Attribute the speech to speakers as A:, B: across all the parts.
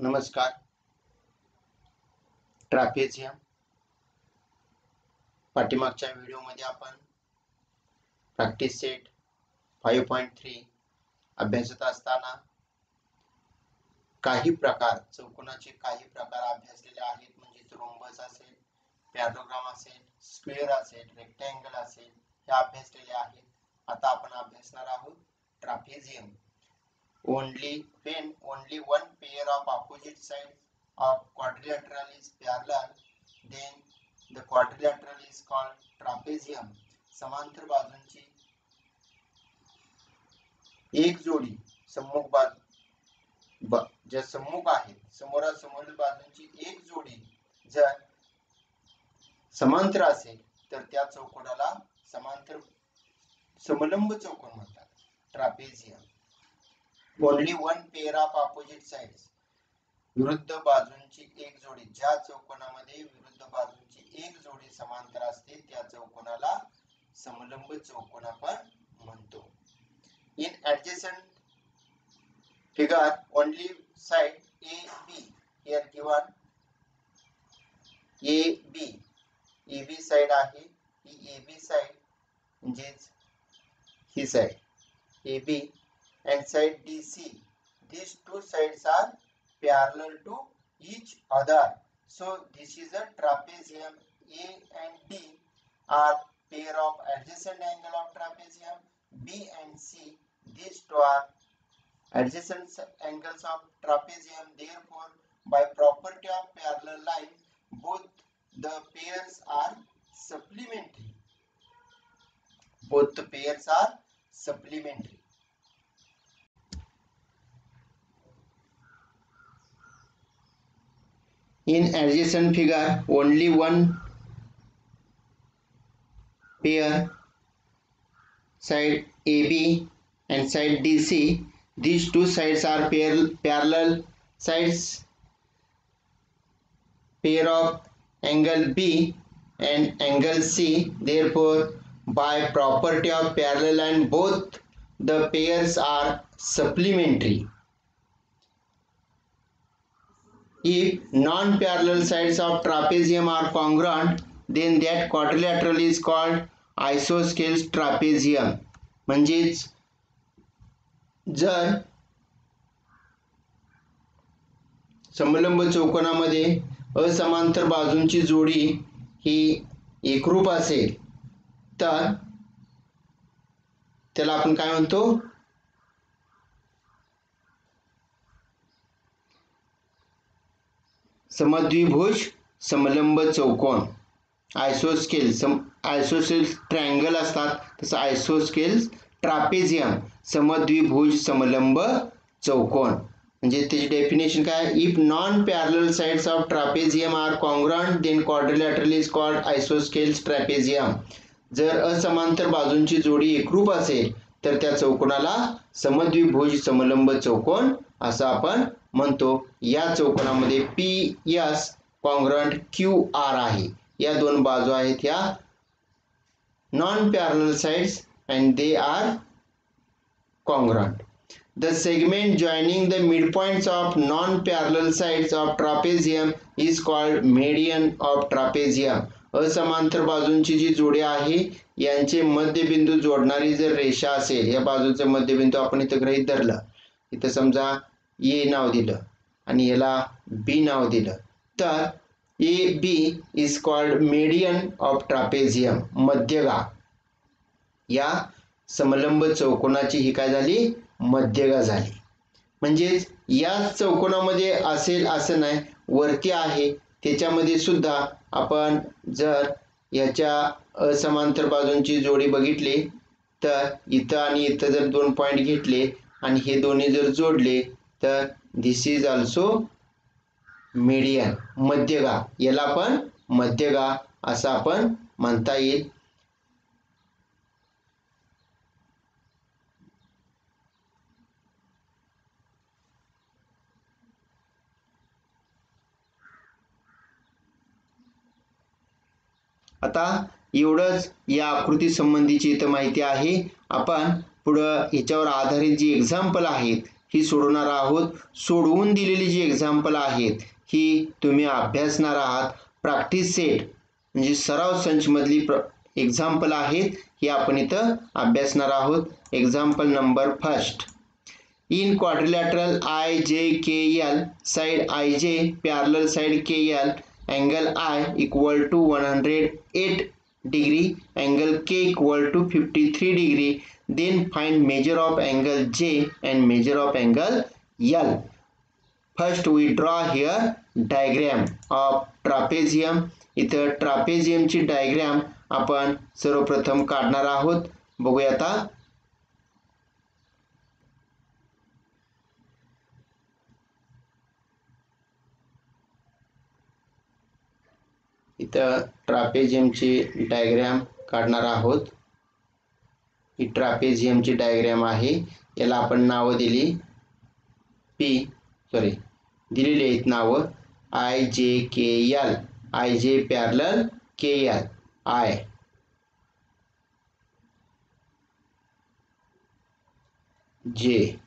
A: नमस्कार. ट्रॅपेझियम पाठीमागच्या व्हिडिओमध्ये आपण प्रॅक्टिस सेट 5.3 अभ्यासत असताना काही प्रकार चौकोनाचे काही प्रकार अभ्यासलेले आहेत. म्हणजे रोम्बस असेल, पॅराग्राम असेल, स्क्वेअर असेल, रेक्टँगल असेल, हे अभ्यासलेले आहेत. आता आपण अभ्यासणार आहोत trapezium. only one pair of opposite sides of quadrilateral is parallel, then the quadrilateral is called trapezium. समांतर बाजूंची एक जोडी सम्मुख बाजू ज्या सम्मुख आहेत, समोरासमोरील बाजूंची एक जोडी जर समांतर असेल तर त्या चौकोनाला समलंब चौकोन म्हणतात, trapezium. only one pair of opposite sides, विरुद्ध बाजूंची एक जोडी, ज्या चौकोनामध्ये विरुद्ध बाजूंची एक जोडी समांतर असते त्या चौकोनाला समलंब चौकोन आपण म्हणतो. in adjacent figure only side AB, here given AB side आहे, ही AB side म्हणजेच ही side AB and side DC, these two sides are parallel to each other, so this is a trapezium. A and D are pair of adjacent angle of trapezium. B and C, these two are adjacent angles of trapezium. Therefore, by property of parallel line, both the pairs are supplementary. In adjacent figure, only one pair, side AB and side DC, these two sides are parallel sides, pair of angle B and angle C. Therefore, by property of parallel line, both the pairs are supplementary. If non-parallel sides of trapezium are congruent, then that quadrilateral is called isosceles trapezium. म्हणजेच जर समलंब चौकोनामध्ये असमांतर बाजूंची जोडी ही एकरूप असेल तर त्याला आपण काय म्हणतो? समद्विभुज समलंब चौकोन. आयसोस्केल्स ट्रायंगल असतात, तसं आयसोस्केल्स ट्रॅपेझियम समद्विभुज समलंब चौकोन. म्हणजे त्याची डेफिनेशन काय? If non parallel sides of trapezium are congruent then quadrilateral is called isosceles trapezium. जर असमांतर बाजूंची जोडी एकरूप असेल तर त्या चौकोनाला समद्विभुज समलंब चौकोन असं आपण म्हणतो. या चौकोनामध्ये PS कॉन्ग्रुएंट QR आहे. या दोन बाजू आहेत ह्या non parallel sides and they are congruent. The segment joining the midpoints of non-parallel sides of trapezium is called median of trapezium. असमांतर बाजूंची जी जोडी आहे यांचे मध्यबिंदू जोडणारी जर रेषा असेल, या बाजूचे मध्यबिंदू आपण इथं गृहीत धरलं, इथं समजा A नाव दिलं आणि याला B नाव दिलं, तर AB is called median of trapezium, मध्यगा. या समलंब चौकोनाची ही काय झाली? मध्यगा झाली. म्हणजेच या चौकोनामध्ये असेल असं नाही, वरती आहे त्याच्यामध्ये सुद्धा आपण जर याच्या असमांतर बाजूंची जोडी बघितली तर इथं आणि इथं जर दोन पॉइंट घेतले आणि हे दोन्ही जर जोडले तर दिस इज ऑल्सो मीडियन, मध्यगा. याला आपण मध्यगा असं आपण म्हणता येईल. आता एवढंच या आकृती संबंधीची इथं माहिती आहे. आपण पुढं ह्याच्यावर आधारित जी एक्झाम्पल आहेत ही सोडवणार आहोत. सोडवून दिलेली जी एक्झाम्पल आहेत ही तुम्ही अभ्यासणार आहात. प्रॅक्टिस सेट म्हणजे सराव संच मधली एक्झाम्पल आहेत ही आपण इथं अभ्यासणार आहोत. Example number first. In quadrilateral IJKL, side IJ parallel side KL, angle I equal to 108 degree, angle K equal to 53 degree. Then find measure of angle J and measure of angle L. First we draw here diagram of trapezium. इथं trapezium ची diagram आपण सर्वप्रथम काढणार आहोत. बघूया आता. इथं ट्रापेझियमची diagram काढणार आहोत. ही ट्रापेझियमची डायग्राम आहे. याला आपण नावं दिलेली आहेत नावं IJKL, IJ parallel KL, I J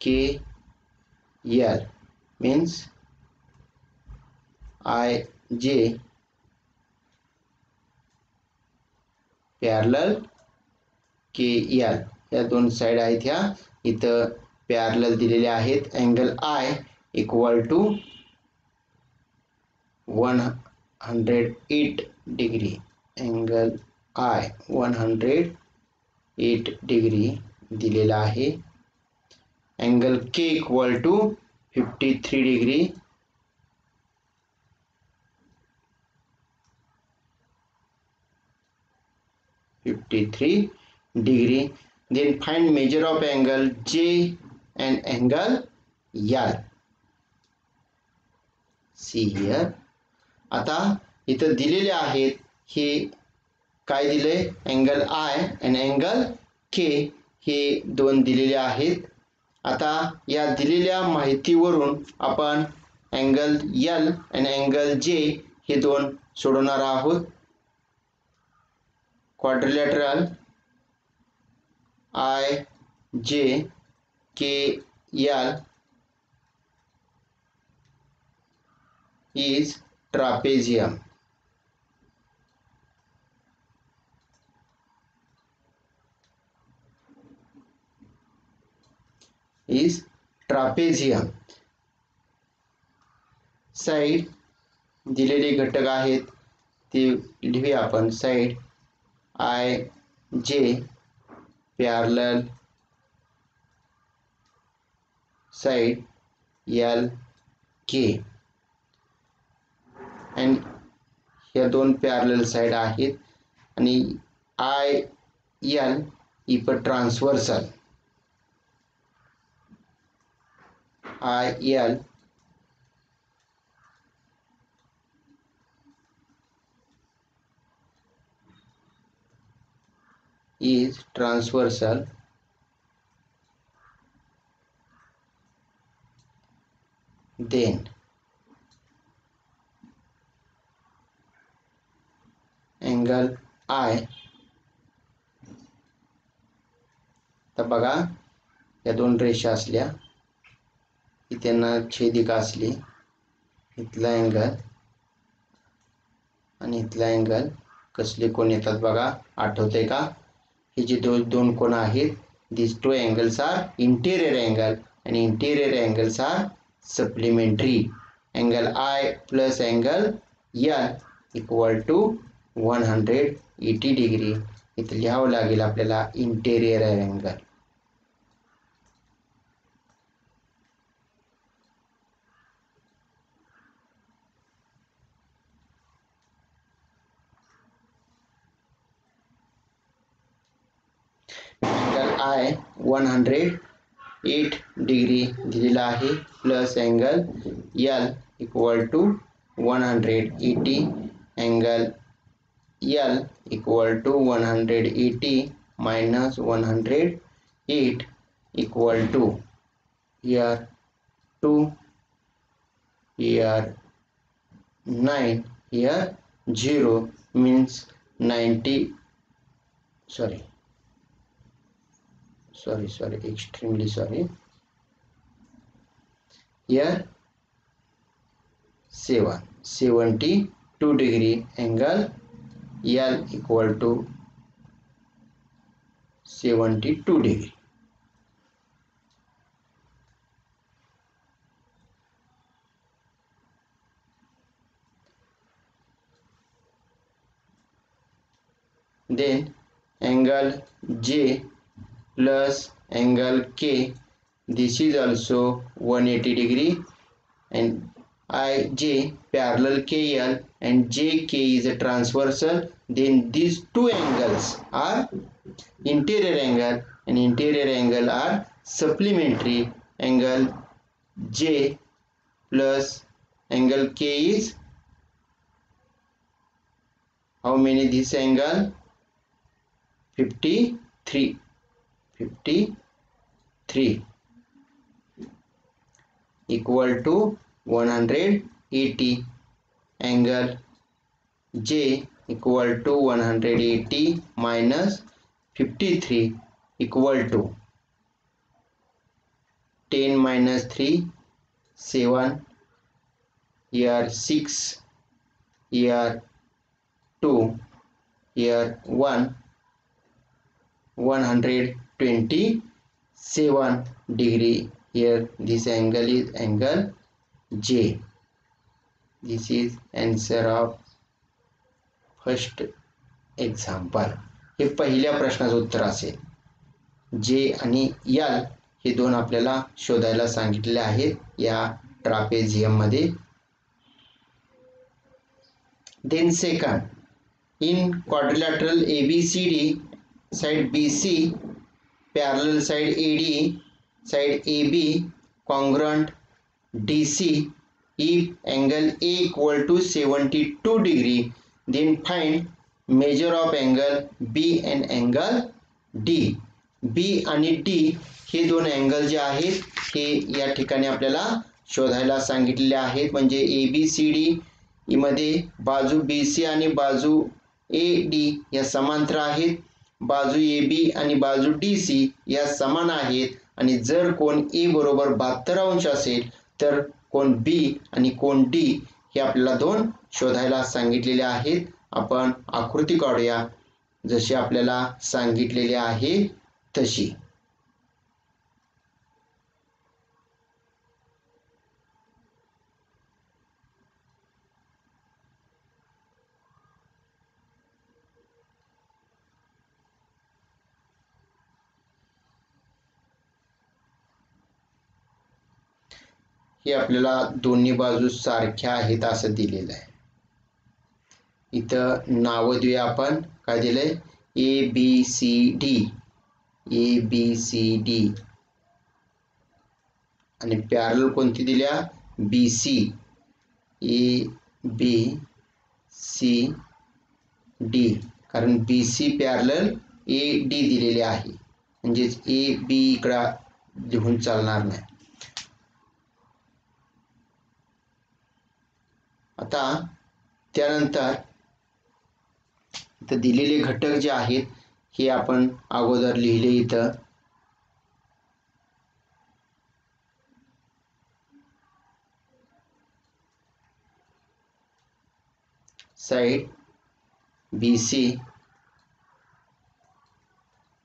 A: KL means IJ parallel KL या दोन साइड आहेत. ह्या इथं पॅरलल दिलेले आहेत. Angle I equal to 108 degree. Angle I 108 degree दिलेला आहे. Angle K equal to 53 degree. Then find measure of angle J and angle L. See here. आता इथं दिलेले आहेत. हे काय दिले? Angle I and angle K हे दोन दिलेले आहेत. आता या दिलेल्या माहितीवरून आपण अँगल L आणि अँगल J हे दोन सोडवणार आहोत. Quadrilateral IJKL is trapezium. Side दिलेले घटक आहेत ते लिहूया आपण. Side IJ parallel side LK आणि ह्या दोन पॅरलल साइड आहेत आणि IL इपर transversal. IL is transversal. Then angle I. तर बघा या दोन रेषा असल्या की त्यांना छेदिका असली. इथला अँगल आणि इथला अँगल कसले कोण येतात बघा. आठवते का? हे जे दोन कोण आहेत, these two angles are interior angle and interior angles are supplementary. Angle I plus angle L equal to 180 degree. इथे लिहावं लागेल आपल्याला interior angle. Angle I 108 degree दिलेला आहे plus angle L equal to 180. Angle L equal to 180 minus 108 equal to here 2, here 9, here 0 means 90. Sorry, extremely sorry. here 72 degree angle L equal to 72 degree. Then angle J plus angle K, this is also 180 degree, and IJ parallel KL and JK is a transversal. Then these two angles are interior angle and interior angle are supplementary. Angle J plus angle K is how many this angle? 53 equal to 180. Angle J equal to 180 minus 53 equal to 10 minus 3 7, here 6, here 2, here 1, 127 degree. Here this angle is angle J. This is answer of first example. हे पहिल्या प्रश्नाचं उत्तर असेल. J आणि L हे दोन आपल्याला शोधायला सांगितलेले आहेत या ट्रापेझियम मध्ये. Then second, in quadrilateral ABCD, side BC, parallel side AD, side AB, congruent DC, if angle A equal to 72 degree, then find measure of angle B and angle D. B आणि D हे दोन angle जे आहेत हे या ठिकाणी आपल्याला शोधायला सांगितलेले आहेत. म्हणजे ABCD मध्ये बाजू BC आणि बाजू AD या समांतर आहेत, बाजू AB आणि बाजू DC या समान आहेत, आणि जर कोण A बरोबर 72 अंश असेल तर कोण B आणि कोण D हे आपल्याला दोन शोधायला सांगितलेले आहेत. आपण आकृती काढूया जशी आपल्याला सांगितलेली आहे तशी. हे आपल्याला दोन्ही बाजू सारख्या आहेत असं दिलेलं आहे. इथं नाव देऊया आपण. काय दिलंय? ABCD आणि पॅरल कोणती दिल्या? BC ABCD, कारण BC पॅरल AD दिलेले आहे, म्हणजेच AB इकडं लिहून चालणार नाही. आता त्यानंतर इथं दिलेले घटक जे आहेत हे आपण अगोदर लिहिले. इथं side BC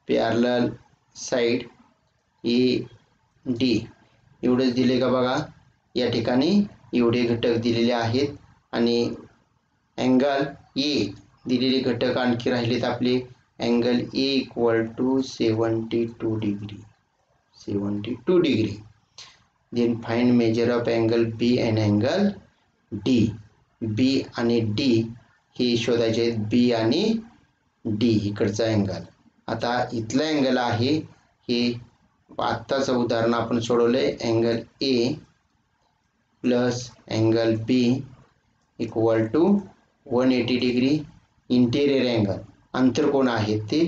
A: parallel side AD एवढंच दिले का बघा. या ठिकाणी एवढे घटक दिलेले आहेत आणि अँगल A दिलेले घटक आणखी राहिलेत आपले. Angle A equal to 72 degree. Then find measure of angle B and angle D. B आणि D हे शोधायचे आहेत. B आणि D इकडचा अँगल. आता इथला अँगल आहे हे आत्ताचं उदाहरण आपण सोडवलंय. Angle A plus angle B equal to 180 degree. Interior angle अंतर्कोन आहेत ते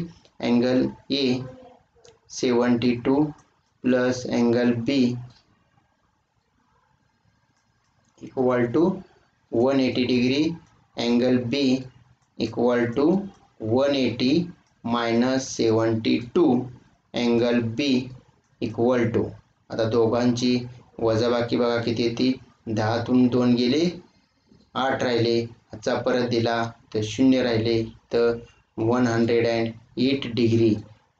A: angle A 72 plus angle B equal to 180 degree. Angle B equal to 180 minus 72 angle B equal to, आता दोघांची वजाबाकी बघा किती येते, 10तून 2 गेले 8 राहिले, चा परत दिला तर 0 राहिले, तर 108 डिग्री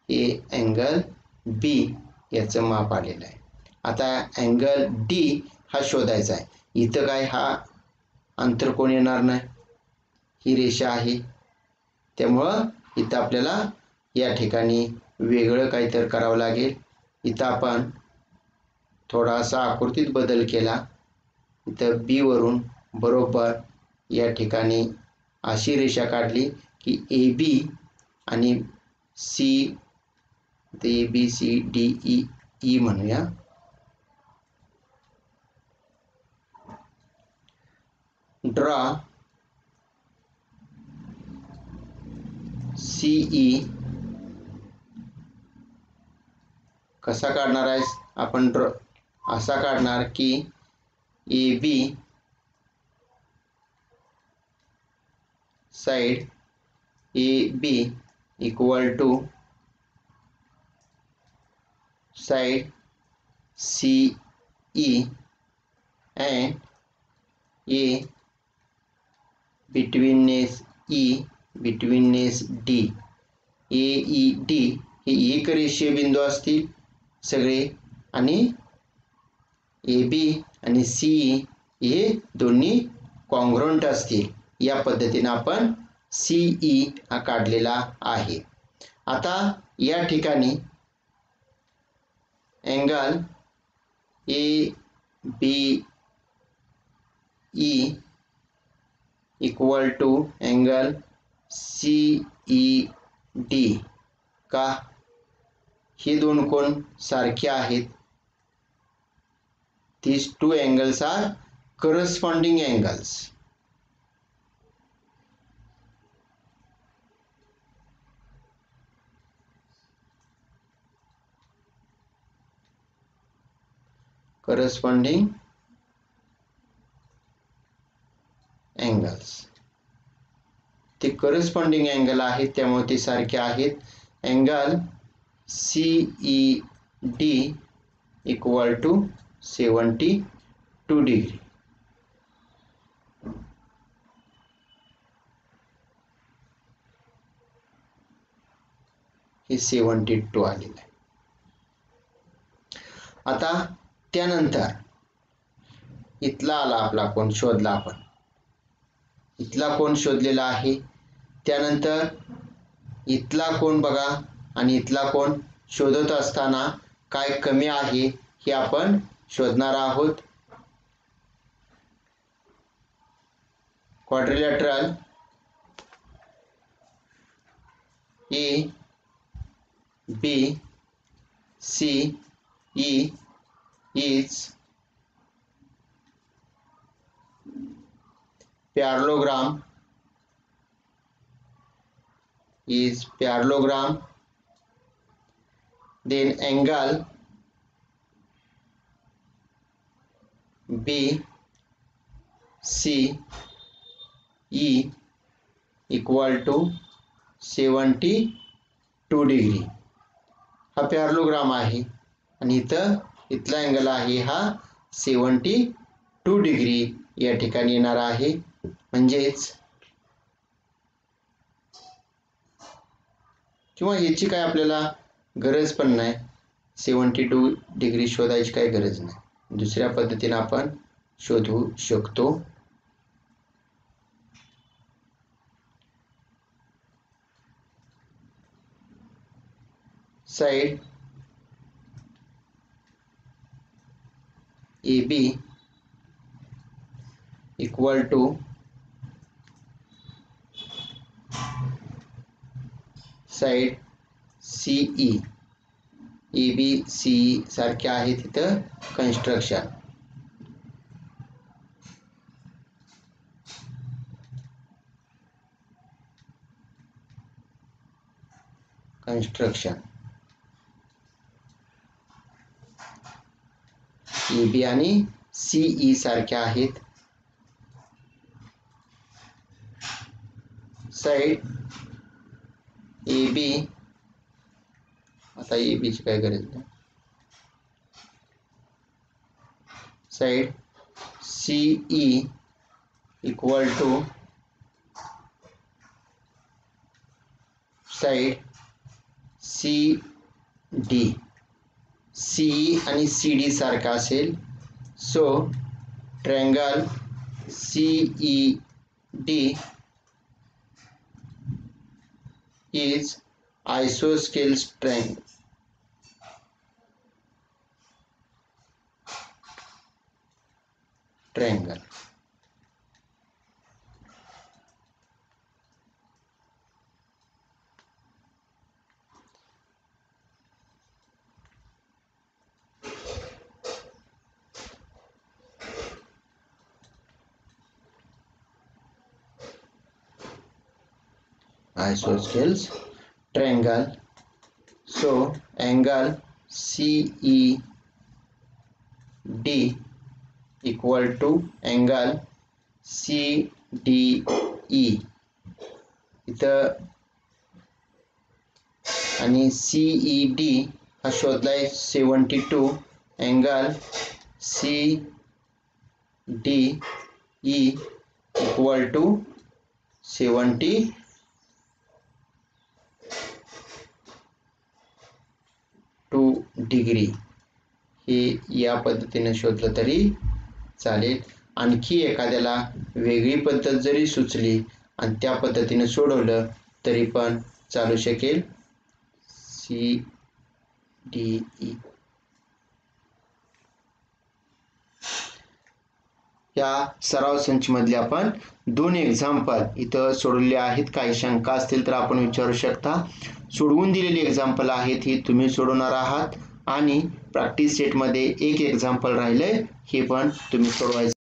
A: हे अँगल बी याचं माप आलेलं आहे. आता अँगल डी हा शोधायचा आहे. इथं काय हा अंतरकोन येणार नाही, ही रेषा आहे, त्यामुळं इथं आपल्याला या ठिकाणी वेगळं काहीतरी करावं लागेल. इथं आपण थोडासा आकृतीत बदल केला. इथं बी वरून बरोबर या ठिकाणी अशी रेषा काढली की ए बी आणि C, A B C D E, E म्हणूया. Draw CE. कसा काढणार आहेस आपण? ड्रॉ असा काढणार की A B side A B equal to side C E and A betweenness E betweenness D. A E D हे एक रेषीय बिंदू असतील सगळे, आणि ए बी आणि सी हे दोन्ही कॉन्ग्रुएंट असतील. या पद्धतीने आपण सीई हा काढलेला आहे. आता या ठिकाणी angle A B E equal to angle C E D का, हे दोन कोण सारखे आहेत. These two angles are corresponding angles. Corresponding angles. ते corresponding angle आहेत, त्यामुळे ते सारखे आहेत. Angle C E D equal to 72 degree. हे 72 आलेलं आहे. आता त्यानंतर इथला आला आपला कोण शोधला आपण, इथला कोण शोधलेला आहे. त्यानंतर इथला कोण बघा आणि इथला कोण शोधत असताना काय कमी आहे हे आपण शोधणार आहोत. Quadrilateral A B C E is parallelogram then angle B C E equal to 72 degree. हा पॅरलोग्राम आहे आणि इथला अँगल आहे हा 72 डिग्री या ठिकाणी येणार आहे. म्हणजेच किंवा याची काय आपल्याला गरज पण नाही, 72 डिग्री शोधायची काय गरज नाही, दुसऱ्या पद्धतीने आपण शोधू शकतो. Side A B equal to side C E. A B C सारखे आहे तिथं कंस्ट्रक्शन. ए बी आणि सी ई सारखे आहेत. साइड ए बी, आता ए बीची काय गरज नाही, side CE equal to side CD. CE आणि CD सारखा असेल. So triangle CED is isosceles triangle. Isosceles triangle. So angle CED equal to angle CDE. इथं आणि CED हा शोधलाय 72. Angle CDE equal to 72 degree. हे या पद्धतीने शोधलं तरी चालेल. आणखी एखाद्याला वेगळी पद्धत जरी सुचली आणि त्या पद्धतीने सोडवलं तरी पण चालू शकेल. CDE या सराव संच मधले आपण 2 एक्झाम्पल इथं सोडवले आहेत. काही शंका असतील तर आपण विचारू शकता. सोडवून दिलेली एक्झाम्पल आहेत ही तुम्ही सोडवणार आहात आणि प्रॅक्टिस सेट मध्ये एक एक्झाम्पल राहिलंय हे पण तुम्ही सोडवायचं.